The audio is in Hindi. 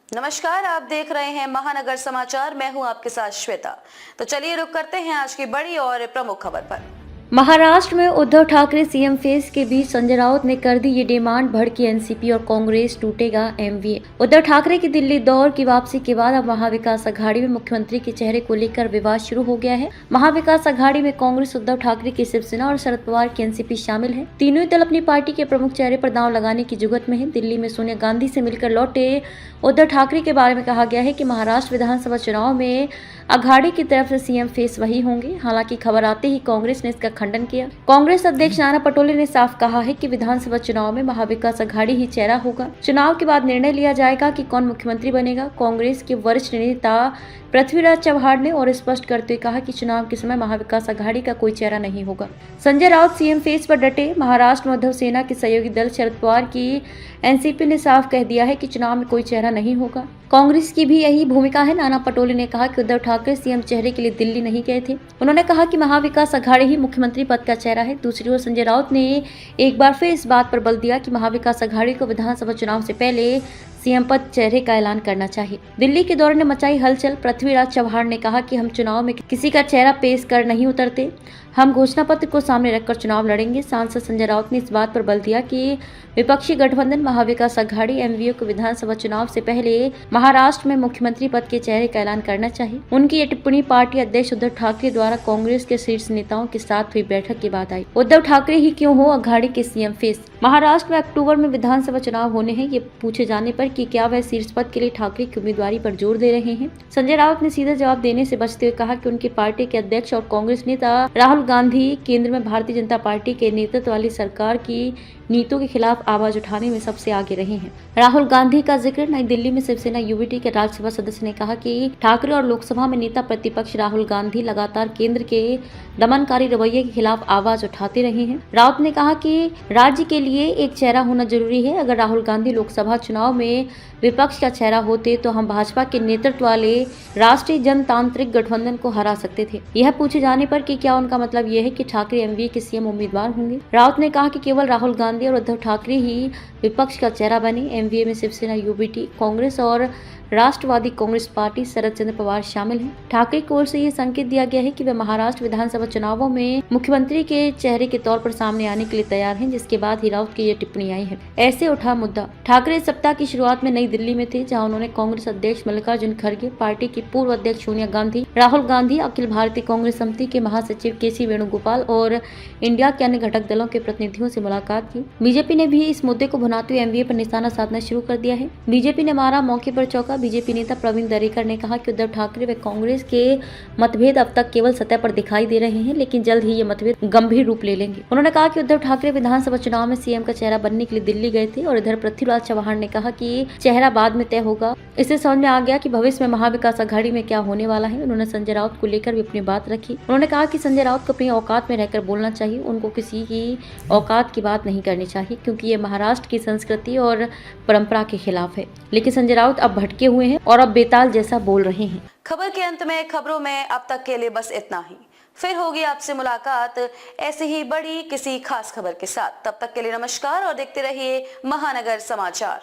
नमस्कार, आप देख रहे हैं महानगर समाचार। मैं हूं आपके साथ श्वेता। तो चलिए रुक करते हैं आज की बड़ी और प्रमुख खबर पर। महाराष्ट्र में उद्धव ठाकरे सीएम फेस के बीच संजय राउत ने कर दी ये डिमांड, भड़की एनसीपी और कांग्रेस, टूटेगा एमवीए। उद्धव ठाकरे की दिल्ली दौर की वापसी के बाद अब महाविकास अघाड़ी में मुख्यमंत्री के चेहरे को लेकर विवाद शुरू हो गया है। महाविकास अघाड़ी में कांग्रेस, उद्धव ठाकरे की शिवसेना और शरद पवार की एनसीपी शामिल है। तीनों ही दल अपनी पार्टी के प्रमुख चेहरे पर दांव लगाने की जुगत में है। दिल्ली में सोनिया गांधी से मिलकर लौटे उद्धव ठाकरे के बारे में कहा गया है कि महाराष्ट्र विधानसभा चुनाव में अघाड़ी की तरफ से सीएम फेस वही होंगे। हालांकि खबर आते ही कांग्रेस ने इसका खंडन किया। कांग्रेस अध्यक्ष नाना पटोले ने साफ कहा है कि विधानसभा चुनाव में महाविकास अघाड़ी ही चेहरा होगा। चुनाव के बाद निर्णय लिया जाएगा कि कौन मुख्यमंत्री बनेगा। कांग्रेस के वरिष्ठ नेता पृथ्वीराज चव्हाण ने और स्पष्ट करते हुए कहा कि चुनाव के समय महाविकास अघाड़ी का कोई चेहरा नहीं होगा। संजय राउत सीएम फेस पर डटे। महाराष्ट्र में उद्धव सेना के सहयोगी दल शरद पवार की एनसीपी ने साफ कह दिया है कि चुनाव में कोई चेहरा नहीं होगा। कांग्रेस की भी यही भूमिका है। नाना पटोले ने कहा कि उद्धव ठाकरे सीएम चेहरे के लिए दिल्ली नहीं गए थे। उन्होंने कहा कि महाविकास अघाड़ी ही मुख्यमंत्री पद का चेहरा है। दूसरी ओर संजय राउत ने एक बार फिर इस बात पर बल दिया कि महाविकास अघाड़ी को विधानसभा चुनाव से पहले सीएम पद चेहरे का ऐलान करना चाहिए। दिल्ली के दौरे ने मचाई हलचल। पृथ्वीराज चव्हाण ने कहा कि हम चुनाव में किसी का चेहरा पेश कर नहीं उतरते, हम घोषणा पत्र को सामने रखकर चुनाव लड़ेंगे। सांसद संजय राउत ने इस बात पर बल दिया कि विपक्षी गठबंधन महाविकास अघाड़ी एमवीए को विधानसभा चुनाव से पहले महाराष्ट्र में मुख्यमंत्री पद के चेहरे का ऐलान करना चाहिए। उनकी ये टिप्पणी पार्टी अध्यक्ष उद्धव ठाकरे द्वारा कांग्रेस के शीर्ष नेताओं के साथ हुई बैठक के बाद आई। उद्धव ठाकरे ही क्यों हो अघाड़ी के सीएम फेस। महाराष्ट्र में अक्टूबर में विधानसभा चुनाव होने हैं। ये पूछे जाने पर कि क्या वह शीर्ष पद के लिए ठाकरे की उम्मीदवारी पर जोर दे रहे हैं, संजय राउत ने सीधा जवाब देने से बचते हुए कहा कि उनकी पार्टी के अध्यक्ष और कांग्रेस नेता राहुल गांधी केंद्र में भारतीय जनता पार्टी के नेतृत्व वाली सरकार की नीतियों के खिलाफ आवाज उठाने में सबसे आगे रहे हैं। राहुल गांधी का जिक्र नई दिल्ली में शिवसेना यूबीटी के राज्यसभा सदस्य ने कहा कि ठाकरे और लोकसभा में नेता प्रतिपक्ष राहुल गांधी लगातार केंद्र के दमनकारी रवैये के खिलाफ आवाज उठाते रहे हैं। राउत ने कहा कि राज्य के लिए एक चेहरा होना जरूरी है। अगर राहुल गांधी लोकसभा चुनाव में विपक्ष का चेहरा होते तो हम भाजपा के नेतृत्व वाले राष्ट्रीय जनतांत्रिक गठबंधन को हरा सकते थे। यह पूछे जाने पर कि क्या उनका मतलब यह है कि ठाकरे एमवीए के सीएम उम्मीदवार होंगे। राउत ने कहा कि केवल राहुल गांधी और उद्धव ठाकरे ही विपक्ष का चेहरा बने। एमवीए में शिवसेना यूबीटी, कांग्रेस और राष्ट्रवादी कांग्रेस पार्टी शरद चंद्र पवार शामिल हैं। ठाकरे की ओर से ये संकेत दिया गया है कि वे महाराष्ट्र विधानसभा चुनावों में मुख्यमंत्री के चेहरे के तौर पर सामने आने के लिए तैयार हैं, जिसके बाद ही राउत की ये टिप्पणी आई है। ऐसे उठा मुद्दा। ठाकरे सप्ताह की शुरुआत में नई दिल्ली में थे, जहां उन्होंने कांग्रेस अध्यक्ष मल्लिकार्जुन खड़गे, पार्टी की पूर्व अध्यक्ष सोनिया गांधी, राहुल गांधी, अखिल भारतीय कांग्रेस समिति के महासचिव केसी वेणुगोपाल और इंडिया के अन्य घटक दलों के प्रतिनिधियों से मुलाकात की। बीजेपी ने भी इस मुद्दे को भुनाते हुए एमवीए पर निशाना साधना शुरू कर दिया है। बीजेपी ने मारा मौके पर चौका। बीजेपी नेता प्रवीण दरेकर ने कहा कि उद्धव ठाकरे व कांग्रेस के मतभेद अब तक केवल सतह पर दिखाई दे रहे हैं, लेकिन जल्द ही ये मतभेद गंभीर रूप ले लेंगे। उन्होंने कहा कि उद्धव ठाकरे विधानसभा चुनाव में सीएम का चेहरा बनने के लिए दिल्ली गए थे और इधर पृथ्वीराज चव्हाण ने कहा कि चेहरा बाद में तय होगा। इससे समझ में आ गया कि भविष्य में महाविकास अघाड़ी में क्या होने वाला है। उन्होंने संजय राउत को लेकर भी अपनी बात रखी। उन्होंने कहा कि संजय राउत को अपनी औकात में रहकर बोलना चाहिए, उनको किसी की औकात की बात नहीं करनी चाहिए, क्योंकि ये महाराष्ट्र की संस्कृति और परंपरा के खिलाफ है। लेकिन संजय राउत अब भटके हुए हैं और अब बेताल जैसा बोल रहे हैं। खबर के अंत में खबरों में अब तक के लिए बस इतना ही। फिर होगी आपसे मुलाकात ऐसे ही बड़ी किसी खास खबर के साथ। तब तक के लिए नमस्कार और देखते रहिए महानगर समाचार।